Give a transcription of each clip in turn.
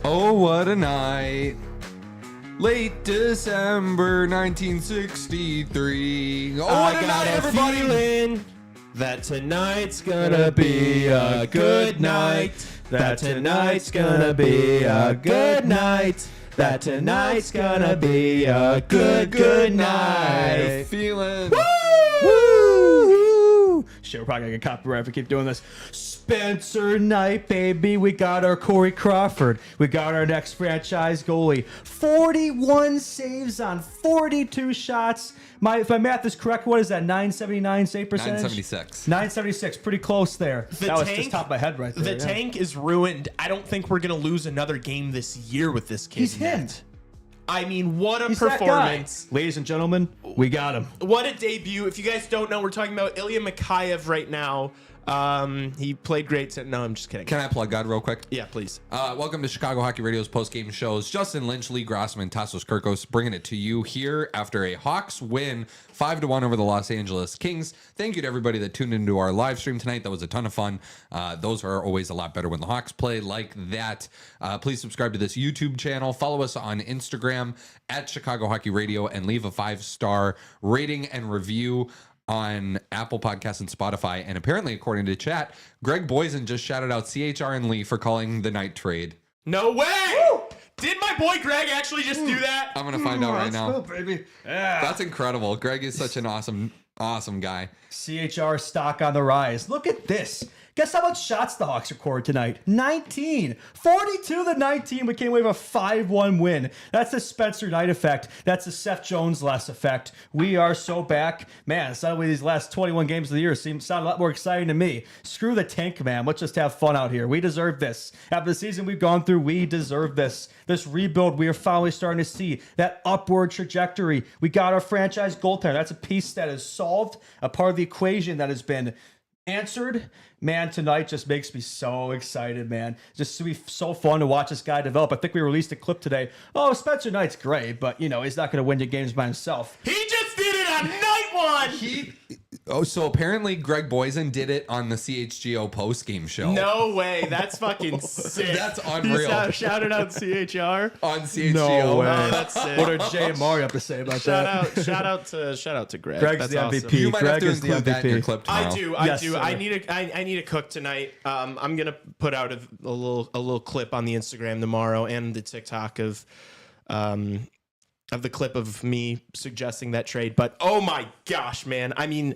Oh, what a night. Late December 1963. Oh, what a night, everybody. Feeling that tonight's gonna be a good night. That tonight's gonna be a good night. That tonight's gonna be a good night. Feeling. Woo! Shit, we're probably gonna get copyright if we keep doing this. Spencer Knight, baby. We got our Corey Crawford. We got our next franchise goalie. 41 saves on 42 shots. If my math is correct, what is that? 979 save percentage? 976. 976. Pretty close there. That was just top of my head right there. The tank is ruined. I don't think we're going to lose another game this year with this kid. He's him. I mean, what a He's that guy. performance. Ladies and gentlemen, we got him. What a debut. If you guys don't know, we're talking about Ilya Mikheyev right now. He played great. No, I'm just kidding. Can I plug God real quick? Yeah, please. Welcome to Chicago Hockey Radio's post-game shows. Justin Lynch, Lee Grossman, Tassos Kirkos bringing it to you here after a Hawks win 5-1 over the Los Angeles Kings. Thank you to everybody that tuned into our live stream tonight. That was a ton of fun. Those are always a lot better when the Hawks play like that. Please subscribe to this YouTube channel. Follow us on Instagram at Chicago Hockey Radio and leave a 5-star rating and review on Apple Podcasts and Spotify. And apparently, according to chat, Greg Boysen just shouted out CHR and Lee for calling the night trade. No way! Woo! Did my boy Greg actually just do that? I'm going to find out right now. Cool, baby. Yeah. That's incredible. Greg is such an awesome guy. CHR stock on the rise. Look at this. Guess how much shots the Hawks recorded tonight? 19. 42-19. We came away with a 5-1 win. That's the Spencer Knight effect. That's the Seth Jones-less effect. We are so back. Man, suddenly these last 21 games of the year sound a lot more exciting to me. Screw the tank, man. Let's just have fun out here. We deserve this. After the season we've gone through, we deserve this. This rebuild, we are finally starting to see that upward trajectory. We got our franchise goaltender. That's a piece that is solved, a part of the equation that has been answered. Man, tonight just makes me so excited, man. Just to be so fun to watch this guy develop. I think we released a clip today. Oh, Spencer Knight's great, but, he's not going to win your games by himself. He just did it on night one! So apparently Greg Boysen did it on the CHGO post-game show. No way. That's fucking sick. That's unreal. Shouted out CHR. On CHGO. No way. Oh, that's sick. What did Jay and Mario have to say about that? Shout out to Greg. Greg's That's the awesome. MVP. You might Greg have to is the include that in your MVP. clip tomorrow. I do. Yes, sir. I need a cook tonight. I'm gonna put out a little clip on the Instagram tomorrow and the TikTok of the clip of me suggesting that trade. But oh my gosh, man! I mean,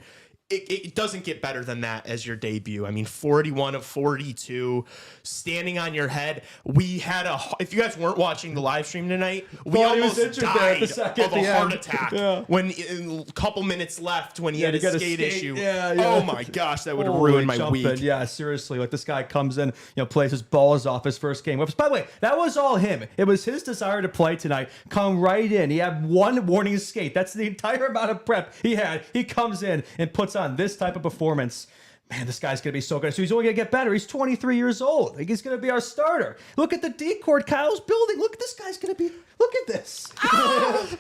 it doesn't get better than that as your debut. I mean, 41 of 42, standing on your head. We had if you guys weren't watching the live stream tonight, we almost died of a heart attack when a couple minutes left when he had a skate issue. Yeah. Oh my gosh, that would have ruined my week. Yeah, seriously. Like, this guy comes in, plays his balls off his first game. By the way, that was all him. It was his desire to play tonight. Come right in. He had one warning skate. That's the entire amount of prep he had. He comes in and puts on this type of performance. Man, this guy's going to be so good. So he's only going to get better. He's 23 years old. Like, he's going to be our starter. Look at the D-cord Kyle's building. Look, this guy's going to be... Look at this. look at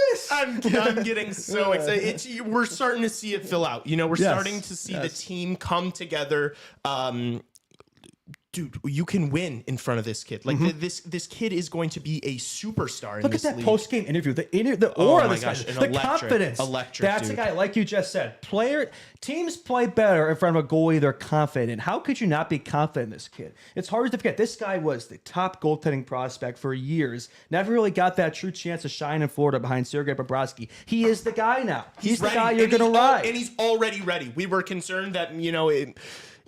this. I'm getting so excited. We're starting to see it fill out. We're starting to see the team come together. Dude, you can win in front of this kid. Like, this kid is going to be a superstar in this league. Look at that post-game interview. The aura of this guy. The confidence. That's a guy, like you just said. Teams play better in front of a goalie they're confident in. How could you not be confident in this kid? It's hard to forget. This guy was the top goaltending prospect for years. Never really got that true chance to shine in Florida behind Sergei Bobrovsky. He is the guy now. He's the guy you're going to ride. And he's already ready. We were concerned that,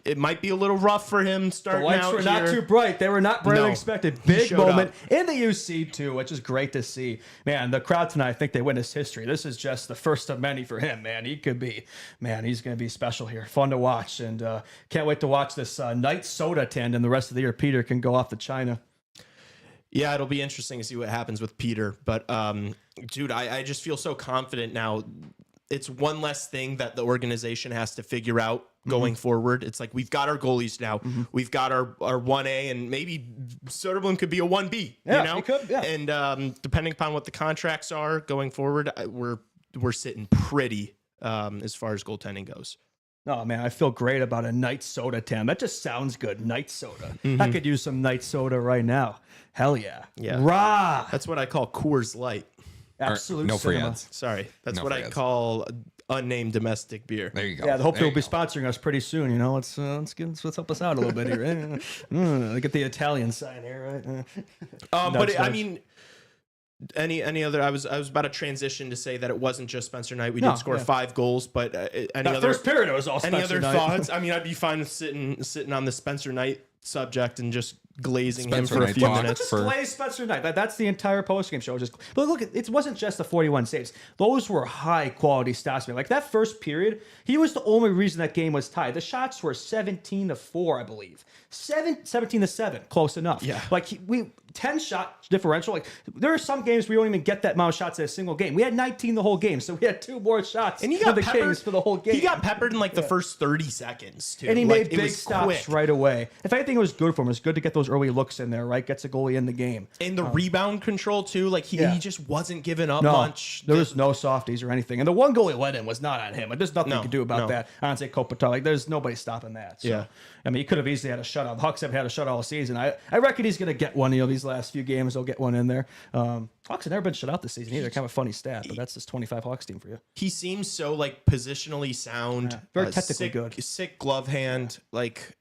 it might be a little rough for him starting out. The lights were not too bright. They were not brightly expected. Big moment in the UC too, which is great to see. Man, the crowd tonight, I think they witnessed history. This is just the first of many for him, man. He's going to be special here. Fun to watch, and can't wait to watch this night soda tandem the rest of the year. Peter can go off to China. Yeah, it'll be interesting to see what happens with Peter. But, dude, I just feel so confident now. It's one less thing that the organization has to figure out going forward. It's like, we've got our goalies now. We've got our 1A, and maybe Soderblom could be a 1B. Yeah, he could, yeah. And depending upon what the contracts are going forward, we're sitting pretty as far as goaltending goes. Oh, man, I feel great about a night soda, Tim. That just sounds good. Night soda. I could use some night soda right now. Hell yeah. Yeah. Rah! That's what I call Coors Light. Absolute no free cinema. ads. Sorry. That's No what free I ads. call unnamed domestic beer. There you go. Yeah, I hope There they'll you be go. sponsoring us pretty soon. Let's help us out a little bit here. Look at the Italian sign here, right? But I mean, any other? I was about to transition to say that it wasn't just Spencer Knight. We did score 5 goals, but any That other first period it was all any Spencer other Knight. thoughts? I mean, I'd be fine with sitting on the Spencer Knight subject and just glazing Spencer him for a Knight few talk. minutes. Just For- glaze Spencer Knight. That's the entire postgame show. But look, it wasn't just the 41 saves. Those were high quality stats, man. Like that first period, he was the only reason that game was tied. The shots were 17-4, I believe. 17-7, close enough. Yeah. Like we 10 shot differential. Like there are some games where you don't even get that amount of shots in a single game. We had 19 the whole game, so we had 2 more shots And he than got the peppered Kings for the whole game. He got peppered in like the first 30 seconds too. And he Like, made it big was stops quick. right away. If anything, it was good for him. It was good to get those early looks in there, right? Gets a goalie in the game. And the rebound control too. Like he just wasn't giving up No, much. there was no softies or anything. And the one goal he let in was not on him. Like, there's nothing you can do about that. Anze Kopitar, like there's nobody stopping that. So, Yeah. I mean, he could have easily had a shutout. The Hawks have had a shutout all season. I reckon he's going to get one. These last few games, he'll get one in there. Hawks have never been shut out this season either. Kind of a funny stat, but that's this 25 Hawks team for you. He seems so like positionally sound, very technically sick, good. sick glove hand, like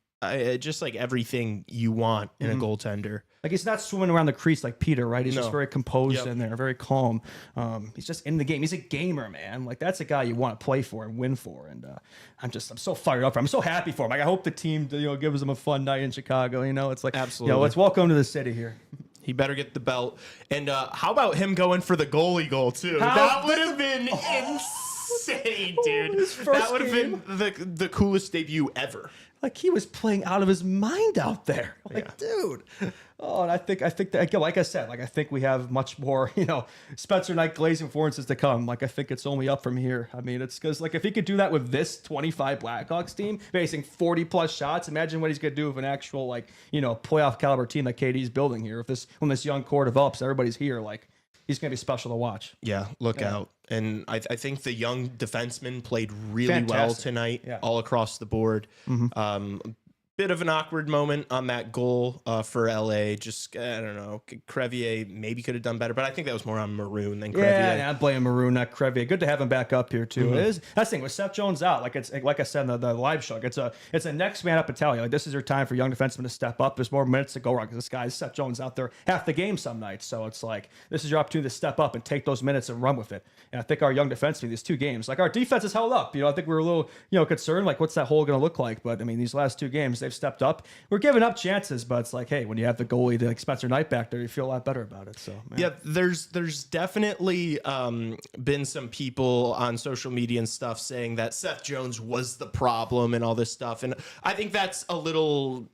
just like everything you want in a goaltender. Like he's not swimming around the crease like Peter, right? He's just very composed in there, very calm. He's just in the game. He's a gamer, man. Like that's a guy you want to play for and win for. And I'm so fired up for him. I'm so happy for him. Like I hope the team, gives him a fun night in Chicago. It's like Absolutely. let's welcome to the city here. He better get the belt. And how about him going for the goalie goal too? How- That would have been insane, dude. his first That would have been the coolest debut ever. Like he was playing out of his mind out there. Like, dude. Oh, and I think that, like I said, I think we have much more, Spencer Knight glazing performances to come. Like I think it's only up from here. I mean, it's because if he could do that with this 25 Blackhawks team, facing 40 plus shots, imagine what he's gonna do with an actual playoff caliber team that KD's building here. When this young core develops, everybody's here. Like he's gonna be special to watch. Yeah, look out. And I think the young defenseman played really well Fantastic. tonight, Yeah. all across the board. Bit of an awkward moment on that goal for LA. Just, I don't know, Crevier maybe could have done better, but I think that was more on Maroon than Crevier. Yeah, I'm blaming Maroon, not Crevier. Good to have him back up here too. It is. That's the thing with Seth Jones out. Like I said in the live show, it's a next man up mentality. Like this is your time for young defensemen to step up. There's more minutes to go around because this guy's Seth Jones out there half the game some nights. So it's like this is your opportunity to step up and take those minutes and run with it. And I think our young defensemen, these 2 games, like our defense is held up. I think we were a little concerned, like what's that hole going to look like? But I mean, these last 2 games, they've stepped up. We're giving up chances, but it's like, hey, when you have the goalie like Spencer Knight back there, you feel a lot better about it. So man. Yeah, there's definitely been some people on social media and stuff saying that Seth Jones was the problem and all this stuff, and I think that's a little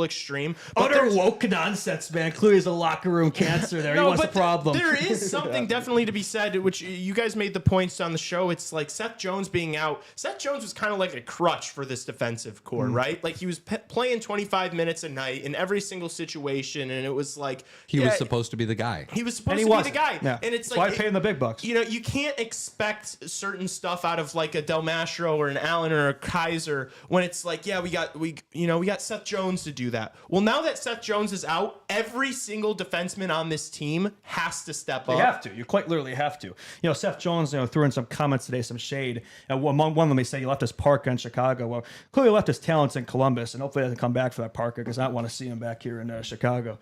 extreme. But Utter woke nonsense, man. Clearly, there's a locker room cancer there. He was the problem. There is something definitely to be said, which you guys made the points on the show. It's like Seth Jones being out. Seth Jones was kind of like a crutch for this defensive core, right? Like he was playing 25 minutes a night in every single situation, and it was like He was supposed to be the guy. He was supposed And he to be wasn't. the guy, Yeah. and it's That's why like I pay him the big bucks. You can't expect certain stuff out of like a Del Mastro or an Allen or a Kaiser when it's like, yeah, we got Seth Jones to do that. Well, now that Seth Jones is out, every single defenseman on this team has to step up. You have to. You quite literally have to. Seth Jones, threw in some comments today, some shade. And one of them, they say he left his parka in Chicago. Well, clearly left his talents in Columbus, and hopefully he doesn't come back for that parka because I don't want to see him back here in Chicago.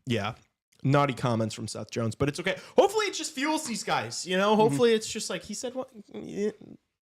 Yeah. Naughty comments from Seth Jones, but it's okay. Hopefully it just fuels these guys, Hopefully it's just like he said, what?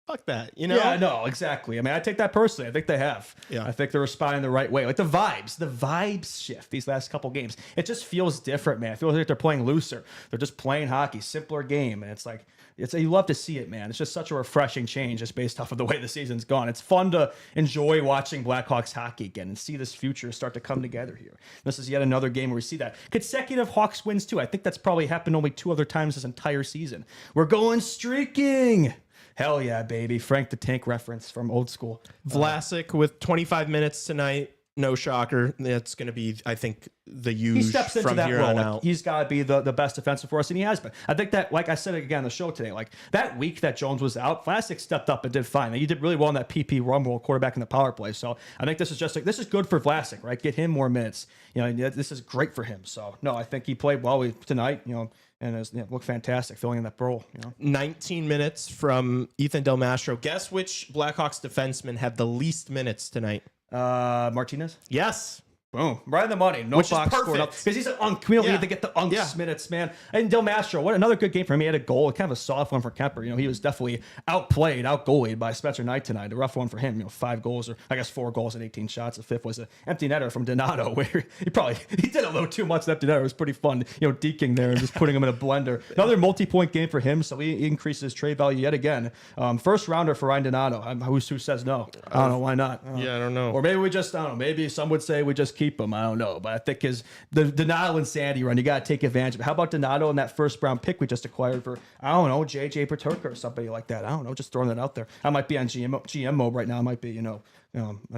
Fuck that, Yeah, no, exactly. I mean, I take that personally. I think they have. Yeah. I think they're responding the right way. Like the vibes shift these last couple games. It just feels different, man. It feels like they're playing looser. They're just playing hockey, simpler game. And it's like, you love to see it, man. It's just such a refreshing change just based off of the way the season's gone. It's fun to enjoy watching Blackhawks hockey again and see this future start to come together here. This is yet another game where we see that. Consecutive Hawks wins, too. I think that's probably happened only 2 other times this entire season. We're going streaking. Hell yeah, baby. Frank the Tank reference from old school. Vlasic with 25 minutes tonight. No shocker. That's going to be, I think, the use He steps into from that here role. on Like, out. he's got to be the best defensive for us, and he has been. I think that, like I said again on the show today, like that week that Jones was out, Vlasic stepped up and did fine. He did really well in that PP Rumble quarterback in the power play. So I think this is just this is good for Vlasic, right? Get him more minutes. This is great for him. So no, I think he played well tonight. And looked fantastic filling in that role. 19 minutes from Ethan Del Mastro. Guess which Blackhawks defenseman had the least minutes tonight? Martinez. Yes. Boom. Right in the money. No Which is box score. perfect. Because he's an unk. We don't Yeah. need to get the unks Yeah. minutes, man. And Del Mastro, what another good game for him. He had a goal, kind of a soft one for Kemper. He was definitely outplayed, outgoalied by Spencer Knight tonight. A rough one for him. 5 goals, or I guess 4 goals and 18 shots. The fifth was an empty netter from Donato, where he did a little too much empty netter. It was pretty fun, deking there and just putting him in a blender. Another multi-point game for him, so he increases his trade value yet again. First rounder for Ryan Donato. Who says no? I don't know. Why not? I don't know. Or maybe we just, I don't know. Maybe some would say we just keep him. I don't know. But I think the Donato and Sandy run, you got to take advantage of it. How about Donato and that first round pick we just acquired for, I don't know, JJ Paterka or somebody like that? I don't know. Just throwing that out there. I might be on GM mode right now. I might be,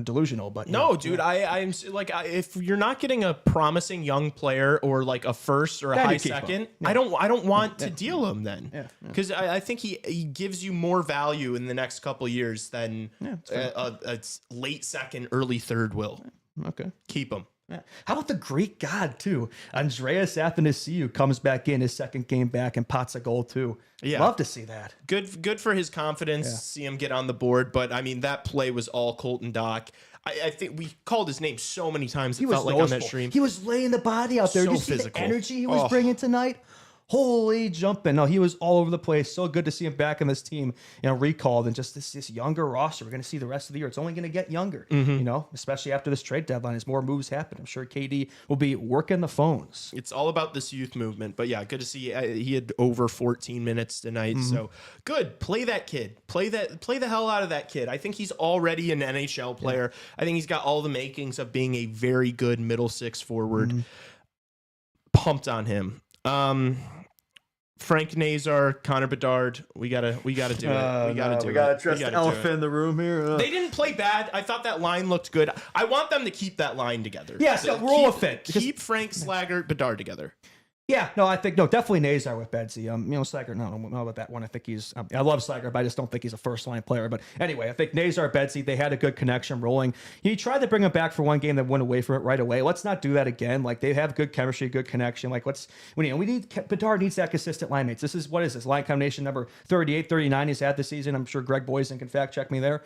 delusional. But No, dude, I'm like, if you're not getting a promising young player or like a first or a Then high you keep him. second, Yeah. I don't want to deal him then. Yeah. Because I think he gives you more value in the next couple of years than a late second, early third will. Okay. Keep him. Yeah. How about the Greek god too? Andreas Athanasiou comes back in his second game back and pots a goal too. Yeah. Love to see that. Good for his confidence. Yeah. See him get on the board, but I mean that play was all Colton Dock. I think we called his name so many times. It felt like on that noticeable. stream. He was laying the body out there. So Did you see physical. the energy he was Oh. bringing tonight? Holy jumping. No, he was all over the place. So good to see him back in this team, recalled, and just this younger roster. We're going to see the rest of the year. It's only going to get younger, especially after this trade deadline as more moves happen. I'm sure KD will be working the phones. It's all about this youth movement. But yeah, good to see he had over 14 minutes tonight. So good. Play that kid. Play the hell out of that kid. I think he's already an NHL player. I think he's got all the makings of being a very good middle six forward. Pumped on him. Frank Nazar, Connor Bedard. We gotta do it. We gotta do it. We gotta address We the gotta do elephant it. in the room here. They didn't play bad. I thought that line looked good. I want them to keep that line together. Yeah, so roll with it. Keep Frank Slaggert, Bedard together. Yeah, no, I think definitely Nazar with Bedsy. Slager, no, I don't know about that one. I think he's, I love Slager, but I just don't think he's a first line player. But anyway, I think Nazar, Bedsy, they had a good connection rolling. He tried to bring him back for one game that went away from it right away. Let's not do that again. Like they have good chemistry, good connection. Like we need Bedard needs that consistent line mates. This is line combination number 38, 39 he's had this season. I'm sure Greg Boysen can fact check me there.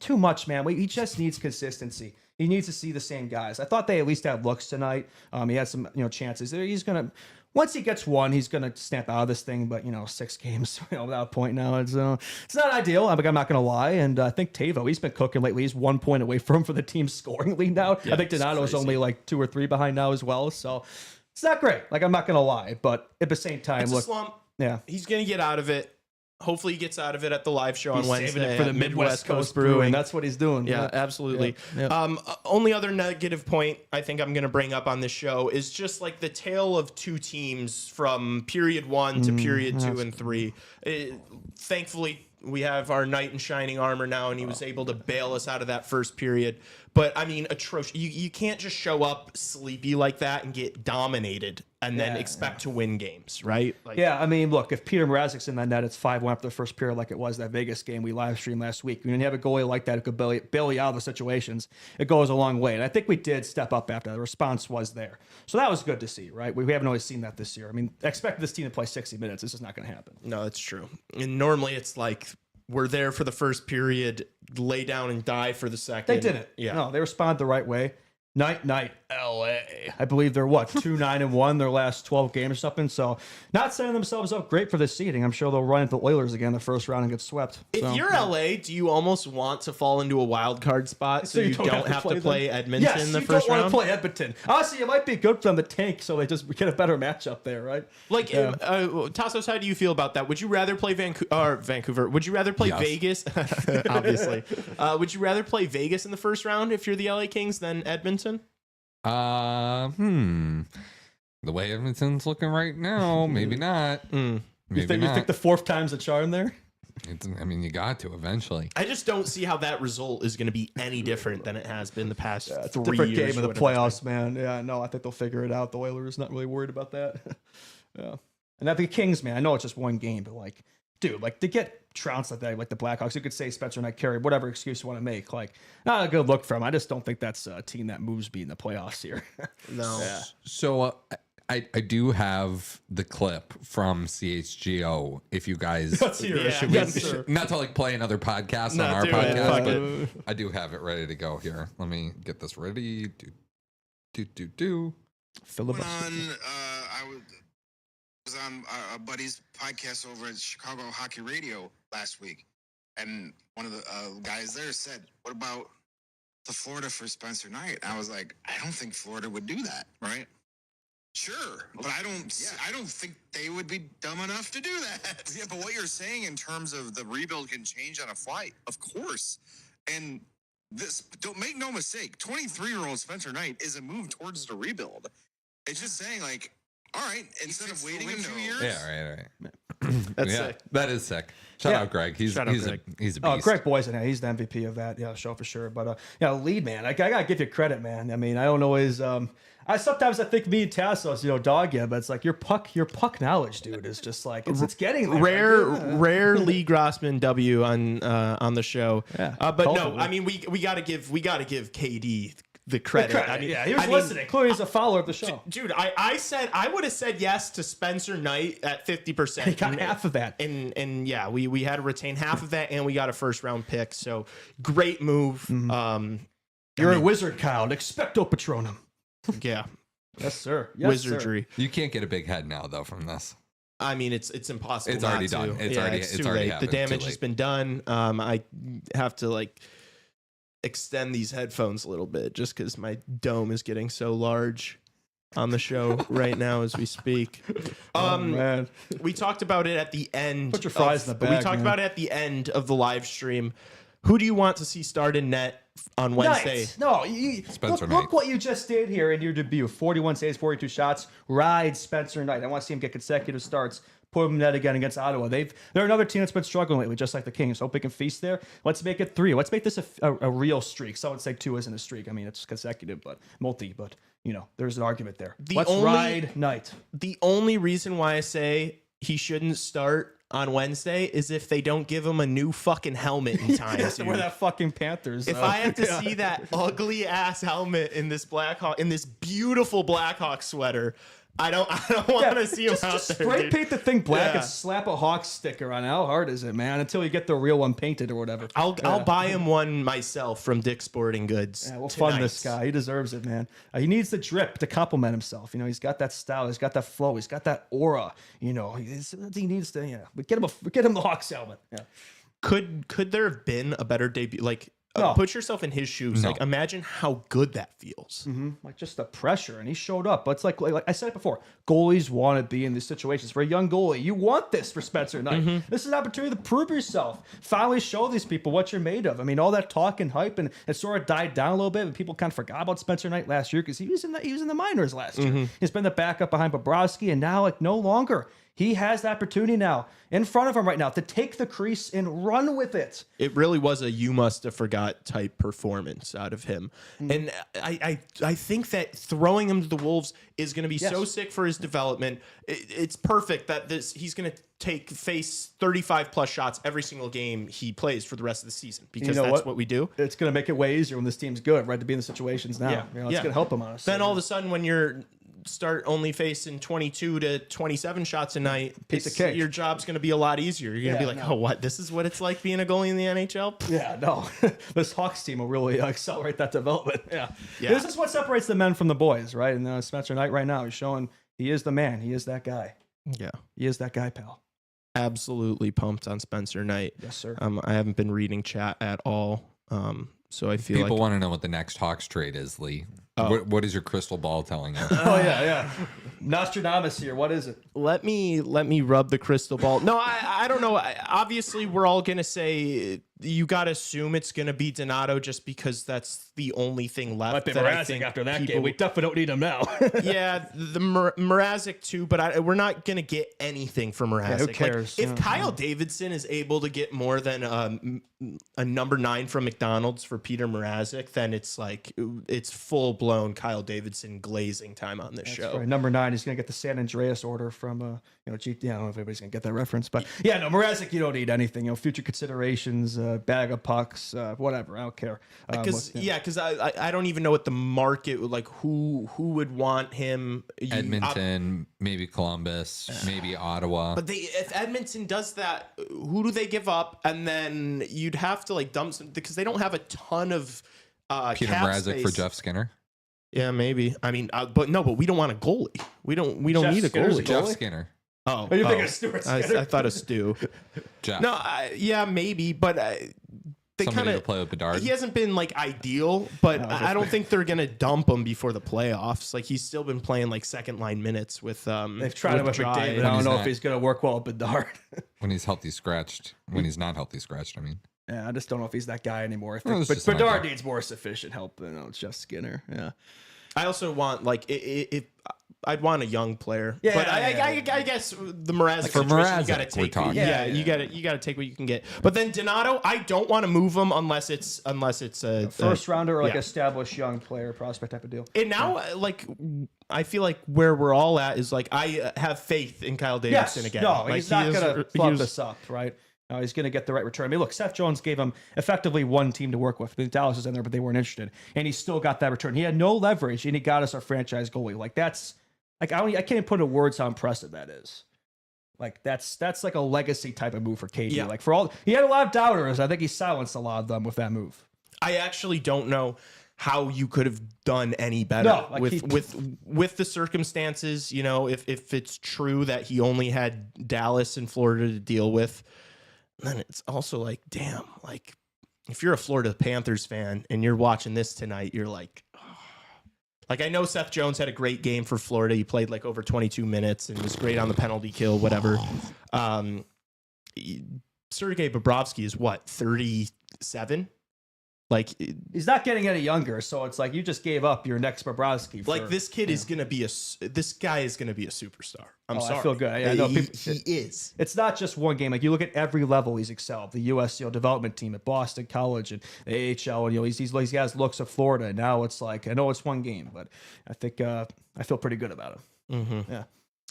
Too much, man. He just needs consistency. He needs to see the same guys. I thought they at least had looks tonight. He had some, chances. He's gonna, once he gets one, he's gonna snap out of this thing. But 6 games without a point now, it's not ideal. I'm not gonna lie. And I think Tavo, he's been cooking lately. He's 1 point away from for the team's scoring lead now. Yeah, I think Donato's only like 2 or 3 behind now as well. So it's not great. Like I'm not gonna lie, but at the same time, It's look, a slump. yeah. He's gonna get out of it. Hopefully, he gets out of it at the live show on He's Wednesday saving it for the at Midwest Coast Brewing. That's what he's doing. Yeah, absolutely. Yeah. Only other negative point I think I'm going to bring up on this show is just like the tale of two teams from period 1 to period 2 and 3. Thankfully, we have our knight in shining armor now, and he was able to bail us out of that first period. But I mean, atrocious. You can't just show up sleepy like that and get dominated and then expect to win games, right? Like, Yeah, I mean, look, if Peter Mrazek's in that net, it's 5-1 after the first period like it was that Vegas game we live streamed last week. When you have a goalie like that who could bail you out of the situations, it goes a long way. And I think we did step up after that. The response was there. So that was good to see, right? We haven't always seen that this year. I mean, expect this team to play 60 minutes. This is not going to happen. No, that's true. And normally it's like we're there for the first period, lay down and die for the second. They didn't. Yeah. No, they responded the right way. Night, LA. I believe they're 2-9-1 their last 12 games or something. So not setting themselves up great for this seeding. I'm sure they'll run into the Oilers again the first round and get swept. If you're LA, do you almost want to fall into a wild card spot so you don't have to play Edmonton yes, in the you first don't round? want to play Edmonton. Honestly, it might be good for them to tank so they just get a better matchup there, right? Like, Tassos, how do you feel about that? Would you rather play Vancouver? Would you rather play Yes. Vegas? Obviously. Would you rather play Vegas in the first round if you're the LA Kings than Edmonton? The way Edmonton's looking right now, maybe not. Maybe You think not. the fourth time's a charm there? You got to eventually. I just don't see how that result is going to be any different than it has been the past 3 years. It's a different game in the whatever it's playoffs, man. Yeah, no, I think they'll figure it out. The Oilers not really worried about that. Yeah, and that the Kings, man. I know it's just one game, but like, dude, like to get trounced like that, like the Blackhawks, you could say Spencer Knight carried whatever excuse you want to make. Like, not a good look for him. I just don't think that's a team that moves me in the playoffs here. No. Yeah. So I do have the clip from CHGO. If you guys, Let's hear it. Yeah. Yes, sir. not to like play another podcast No, on our do it. podcast, Fuck but it. I do have it ready to go here. Let me get this ready. Filibuster. I was on a buddy's podcast over at Chicago Hockey Radio last week, and one of the guys there said, "What about the Florida for Spencer Knight?" And I was like, "I don't think Florida would do that, right?" Sure, but I don't think they would be dumb enough to do that. Yeah, but what you're saying in terms of the rebuild can change on a flight, of course. And this, don't make no mistake, 23-year-old Spencer Knight is a move towards the rebuild. It's just saying, like, all right, instead of waiting a few years. Yeah, right. That's Yeah, sick. that is sick. Shout out Greg. He's Shout out a Greg. beast. Oh, Greg Boysen, he's the MVP of that show for sure. But lead man, I gotta give you credit, man. I mean, I don't always. I sometimes think me and Tassos, dog you, but it's like your puck knowledge, dude, is just like it's getting there. Rare Lee Grossman W on the show. Yeah, but no, cultivate. I mean we gotta give KD the credit. I mean, he was listening. Clearly, he's a follower of the show. Dude, I would have said yes to Spencer Knight at 50%. He got half of that. And yeah, we had to retain half of that, and we got a first round pick. So great move. You're a wizard, Kyle. Expecto Patronum. Yeah, Yes, sir. Yes, wizardry. You can't get a big head now, though, from this. I mean, it's impossible. It's not already to. done. It's already too already late. happened. The Too damage has late. been done. I have to extend these headphones a little bit just because my dome is getting so large on the show right now as we speak. Man. We talked about it at the end. Put your fries in the bag, We talked man. about it at the end of the live stream. Who do you want to see start in net on Wednesday? Nice. No, Spencer look Knight. what you just did here in your debut. 41 saves, 42 shots. Ride Spencer Knight. I want to see him get consecutive starts. Put him in net again against Ottawa. They're another team that's been struggling lately, just like the Kings. Hope we can feast there. Let's make it 3. Let's make this a real streak. Some would say 2 isn't a streak. I mean, it's consecutive, but multi. But there's an argument there. Let's ride Knight. The only reason why I say he shouldn't start on Wednesday is if they don't give him a new fucking helmet in time. He has to wear dude. that fucking Panthers. If I have to see that ugly ass helmet in this beautiful Blackhawk sweater, I don't want to see him just out there. spray dude. paint the thing black Yeah. and slap a Hawks sticker on it. How hard is it, man? Until you get the real one painted or whatever. I'll buy him one myself from Dick's Sporting Goods. Yeah, we'll tonight. fund this guy. He deserves it, man. He needs the drip to compliment himself. He's got that style. He's got that flow. He's got that aura. He needs to. But get him the Hawks helmet. Yeah. Could there have been a better debut? No. Put yourself in his shoes. No. Imagine how good that feels. Like just the pressure, and he showed up. But it's like I said it before, goalies want to be in these situations. For a young goalie, you want this for Spencer Knight. This is an opportunity to prove yourself. Finally show these people what you're made of. I mean, all that talk and hype, and it sort of died down a little bit, and people kind of forgot about Spencer Knight last year because he was in the minors last year. He's been the backup behind Bobrovsky, and now no longer. He has the opportunity now in front of him right now to take the crease and run with it. It really was a you must have forgot type performance out of him. And I think that throwing him to the Wolves is going to be so sick for his development. It's perfect that he's going to face 35 plus shots every single game he plays for the rest of the season because that's what we do. It's going to make it way easier when this team's good, right? To be in the situations now. It's going to help him, honestly. Then all of a sudden when you're start only facing 22 to 27 shots a night, Piece of cake. your job's going to be a lot easier. You're going to be like, oh, what? This is what it's like being a goalie in the NHL? Yeah, no. This Hawks team will really accelerate that development. Yeah. Yeah. This is what separates the men from the boys, right? And Spencer Knight right now is showing he is the man. He is that guy. Yeah. He is that guy, pal. Absolutely pumped on Spencer Knight. Yes, sir. I haven't been reading chat at all. So I feel People like want to know what the next Hawks trade is, Lee. Oh. What is your crystal ball telling you? Oh, yeah. Nostradamus here. What is it? let me rub the crystal ball. No, I don't know. Obviously, we're all gonna say you got to assume it's gonna be Donato just because that's the only thing left. Might be that I Mrazek think after that people- game. We definitely don't need him now. Yeah, the Mrazek too, but we're not gonna get anything from Mrazek. who cares? If Yeah. Kyle Davidson is able to get more than a number 9 from McDonald's for Peter Mrazek, then it's full blown Kyle Davidson glazing time on this show. Right. Number 9, he's going to get the San Andreas order from, I don't know if everybody's going to get that reference, but yeah, no, Mrazek, you don't need anything. Future considerations, bag of pucks, whatever. I don't care. Because I don't even know what the market who would want him. Edmonton, maybe Columbus, maybe Ottawa. But if Edmonton does that, who do they give up? And then you'd have to dump some because they don't have a ton of Peter cap Mrazek space. for Jeff Skinner. Yeah, maybe. I mean, but we don't want a goalie. We don't need a Skinner's a goalie. goalie? Jeff Skinner. Oh, you think of Stuart Skinner? I thought of Stu. Jeff. No, yeah, maybe, but they Somebody kind to of play with Bedard. He hasn't been like ideal, but I don't think they're gonna dump him before the playoffs. Like he's still been playing like second line minutes with. They've tried him with Jai. McDavid. I When don't he's know not- if he's going to work well with Bedard. When he's healthy scratched. When he's not healthy scratched, I mean. Yeah, I just don't know if he's that guy anymore. I Well, think, it's but just an Bedard idea. needs more sufficient help than Jeff Skinner. Yeah. I also want like if I'd want a young player. Yeah, but yeah, I guess the Mrazek For situation, you Mrazek, got to we're take. talking. Yeah, Yeah, you got to take what you can get. But then Donato, I don't want to move him unless it's a First rounder or like yeah. established young player prospect type of deal. And now, like, I feel like where we're all at is like I have faith in Kyle Davidson again. No, like, he's not going to he fuck is- this up, right? No, he's going to get the right return. I mean, look, Seth Jones gave him effectively one team to work with. I mean, Dallas was in there, but they weren't interested. And he still got that return. He had no leverage, and he got us our franchise goalie. Like, that's, like, I can't even put into words how impressive that is. Like, that's like a legacy type of move for KD. Yeah. Like, for all, he had a lot of doubters. I think he silenced a lot of them with that move. I actually don't know how you could have done any better No, like with the circumstances. You know, if it's true that he only had Dallas and Florida to deal with, then it's also like, damn, like if you're a Florida Panthers fan and you're watching this tonight, you're like, like I know Seth Jones had a great game for Florida. He played like over 22 minutes and was great on the penalty kill, whatever. Sergei Bobrovsky is what, 37? Like He's not getting any younger, so it's like you just gave up your next Bobrovsky. Like this kid is gonna be this guy is gonna be a superstar. I'm sorry. I feel good. I know he people- is. It's not just one game. Like you look at every level he's excelled. The U.S. development team at Boston College and the AHL, and he's guys looks at Florida. And now it's like I know it's one game, but I think I feel pretty good about him. Mm-hmm. Yeah,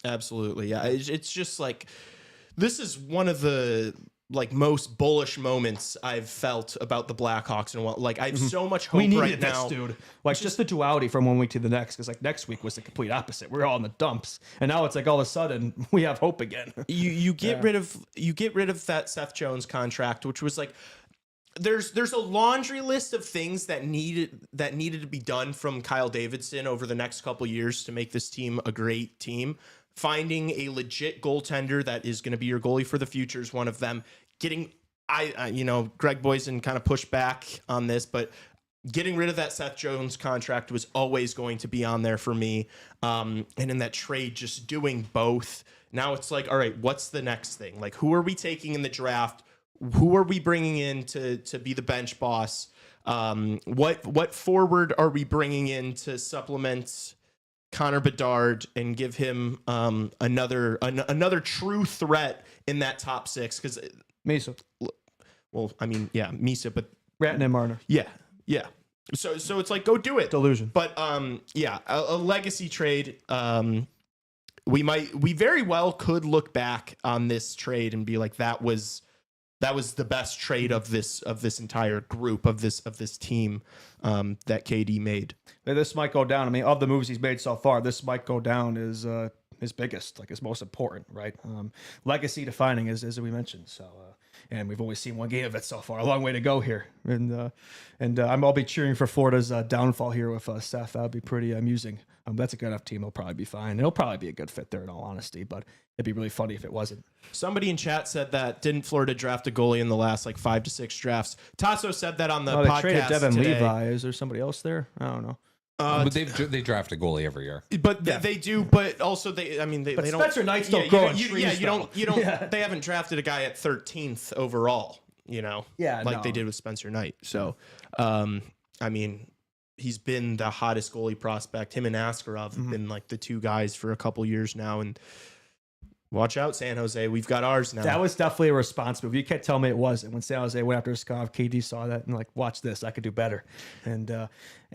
Absolutely. Yeah. It's just like this is one of the like most bullish moments I've felt about the Blackhawks and what like I have so much hope we needed right this, now. dude. Like just the duality from one week to the next, because like next week was the complete opposite. We're all in the dumps, and now it's like all of a sudden we have hope again. You get rid of that Seth Jones contract, which was like there's a laundry list of things that needed to be done from Kyle Davidson over the next couple years to make this team a great team. Finding a legit goaltender that is going to be your goalie for the future is one of them. Getting Greg Boysen kind of pushed back on this, but getting rid of that Seth Jones contract was always going to be on there for me. And in that trade, just doing both. Now it's like, all right, what's the next thing? Like, who are we taking in the draft? Who are we bringing in to be the bench boss? What forward are we bringing in to supplement Connor Bedard and give him another true threat in that top six? Because, Mesa, well, I mean, yeah, Misa, but Ratton and Marner, yeah. So it's like go do it. delusion. But a legacy trade. We very well could look back on this trade and be like that was the best trade of this entire group of this team that KD made. This might go down. I mean, of the moves he's made so far, this might go down as his biggest, like his most important, right? Legacy defining, as we mentioned. So, and we've only seen one game of it so far. A long way to go here, and I'll be cheering for Florida's downfall here with Seth. That'd be pretty amusing. That's a good enough team. They'll probably be fine. It'll probably be a good fit there, in all honesty. But it'd be really funny if it wasn't. Somebody in chat said that didn't Florida draft a goalie in the last like 5 to 6 drafts? Tassos said that on the They podcast traded Devin today. Levi. Is there somebody else there? I don't know. But they draft a goalie every year. But they do. But also they don't. Spencer Knight's still growing trees, you don't. though. They haven't drafted a guy at 13th overall. Yeah, like no. they did with Spencer Knight. So, I mean, he's been the hottest goalie prospect. Him and Askarov have been like the two guys for a couple years now. And watch out, San Jose. We've got ours now. That was definitely a response move. You can't tell me it wasn't. When San Jose went after Skov, KD saw that and like, watch this, I could do better. And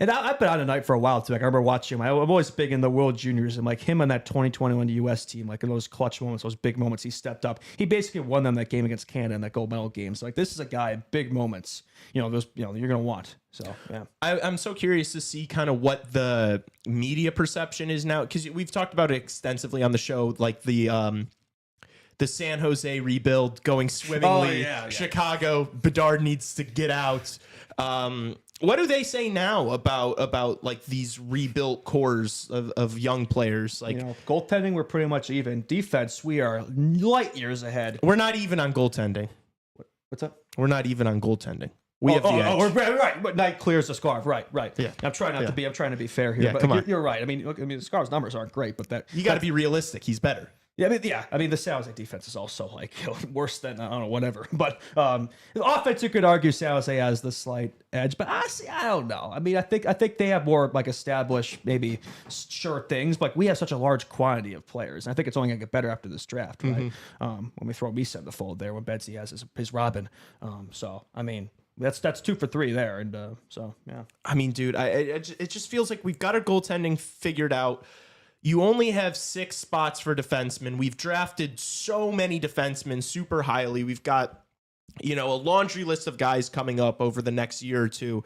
I've been on tonight for a while too. Like I remember watching him. I'm always big in the World Juniors and like him on that 2021 U.S. team, like in those clutch moments, those big moments, he stepped up. He basically won them that game against Canada in that gold medal game. So like this is a guy at big moments. Those you're gonna want. So yeah. I'm so curious to see kind of what the media perception is now, because we've talked about it extensively on the show, like the San Jose rebuild going swimmingly. Oh, yeah. Chicago, Bedard needs to get out. What do they say now about like these rebuilt cores of young players? Like, Goaltending, we're pretty much even. Defense, we are light years ahead. we're not even on goaltending. What's up? We're not even on goaltending. We have the edge. We're right. But Knight clears the scarf. Right. Yeah. I'm trying not to be. I'm trying to be fair here. Yeah, but come on. You're right. I mean, look. I mean, the Scarf's numbers aren't great, but that You got to be realistic. He's better. Yeah. I mean, the San Jose defense is also like worse than I don't know whatever. But the offense, you could argue San Jose has the slight edge. But honestly, I don't know. I mean, I think they have more like established, maybe sure things. But we have such a large quantity of players. And I think it's only gonna get better after this draft, right? When we throw Misa in the fold there, when Betsy has his Robin. So I mean. That's 2 for 3 there, and so yeah. I mean, dude, it just feels like we've got our goaltending figured out. You only have 6 spots for defensemen. We've drafted so many defensemen super highly. We've got, a laundry list of guys coming up over the next year or two.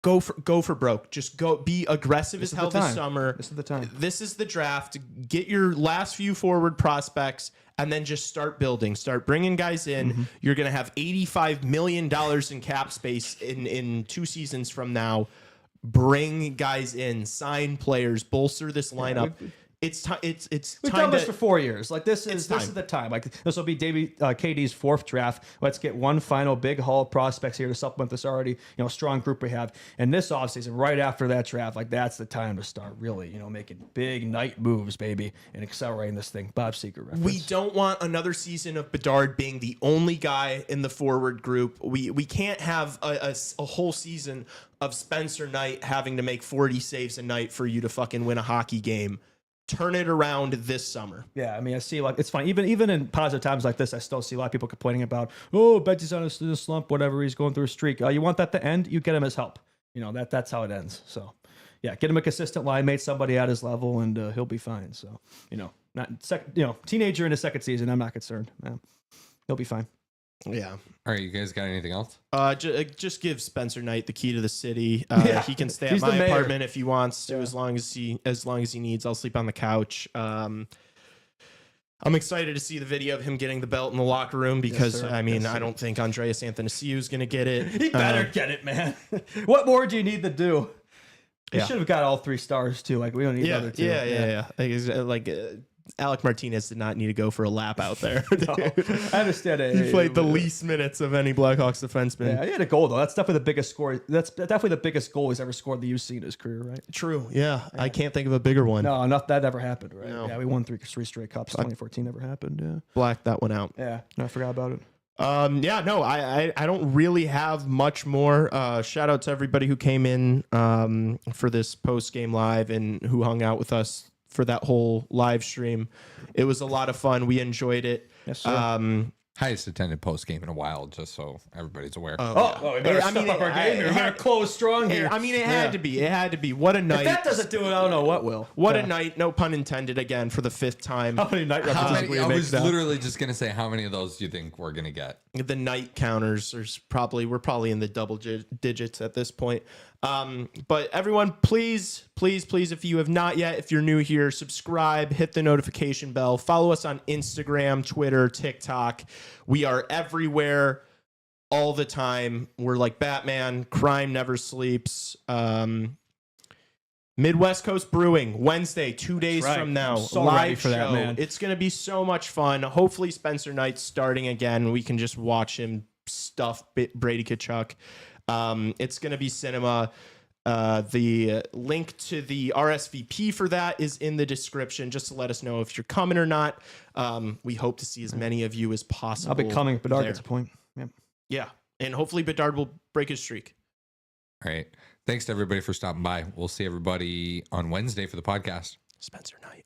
Go for broke. Just go be aggressive as hell this summer. This is the time. This is the draft. Get your last few forward prospects and then just start building. Start bringing guys in. You're going to have $85 million in cap space in 2 seasons from now. Bring guys in, sign players, bolster this lineup. It's time. We've done this for 4 years. Like this is the time. Like this will be KD's 4th draft. Let's get one final big haul of prospects here to supplement this already strong group we have. And this offseason, right after that draft, like that's the time to start really making big night moves, baby, and accelerating this thing. Bob Seeger reference. We don't want another season of Bedard being the only guy in the forward group. We can't have a whole season of Spencer Knight having to make 40 saves a night for you to fucking win a hockey game. Turn it around this summer. Yeah, I mean, I see like it's fine. Even in positive times like this, I still see a lot of people complaining about, Betsy's on a slump, whatever. He's going through a streak. You want that to end? You get him his help. That's how it ends. So, yeah, get him a consistent line mate, somebody at his level, and he'll be fine. So, teenager in his 2nd season, I'm not concerned. He'll be fine. Yeah. All right, you guys got anything else? Just give Spencer Knight the key to the city. He can stay at He's the my mayor. apartment if he wants to, as long as he needs. I'll sleep on the couch. I'm excited to see the video of him getting the belt in the locker room because sir. I don't think Andreas Athanasiou is going to get it. He better get it, man. What more do you need to do? He should have got all 3 stars too. Like we don't need the other 2. Yeah. Alec Martinez did not need to go for a lap out there. No, I understand it. He played the least minutes of any Blackhawks defenseman. Yeah, he had a goal though. That's definitely the biggest score. That's definitely the biggest goal he's ever scored in the UC in his career, right? True. Yeah. I can't think of a bigger one. No, not that ever happened, right? No. Yeah, we won three straight cups. 2014 never happened. Yeah, Blacked that one out. yeah. No, I forgot about it. I don't really have much more. Shout out to everybody who came in for this post game live and who hung out with us for that whole live stream. It was a lot of fun. We enjoyed it. Yes, sir. Highest attended post game in a while, just so everybody's aware. We better step up our game here. We better close strong here. It had to be. It had to be. What a night. If that doesn't do it, I don't know what will. What a night. No pun intended again for the 5th time. How many night How references many, we I make was now? literally just gonna say, how many of those do you think we're gonna get? The night counters we're probably in the double digits at this point. But everyone, please, if you have not yet, if you're new here, subscribe, hit the notification bell, follow us on Instagram, Twitter, TikTok. We are everywhere all the time. We're like Batman. Crime never sleeps. Midwest Coast Brewing, Wednesday, 2 days right. from now. I'm so live ready for show. that, man. It's going to be so much fun. Hopefully Spencer Knight's starting again. We can just watch him stuff Brady Tkachuk. It's going to be cinema. The link to the RSVP for that is in the description, just to let us know if you're coming or not. We hope to see as many of you as possible. I'll be coming. Bedard there. gets a point. Yeah. Yeah. And hopefully Bedard will break his streak. All right. Thanks to everybody for stopping by. We'll see everybody on Wednesday for the podcast. Spencer Knight.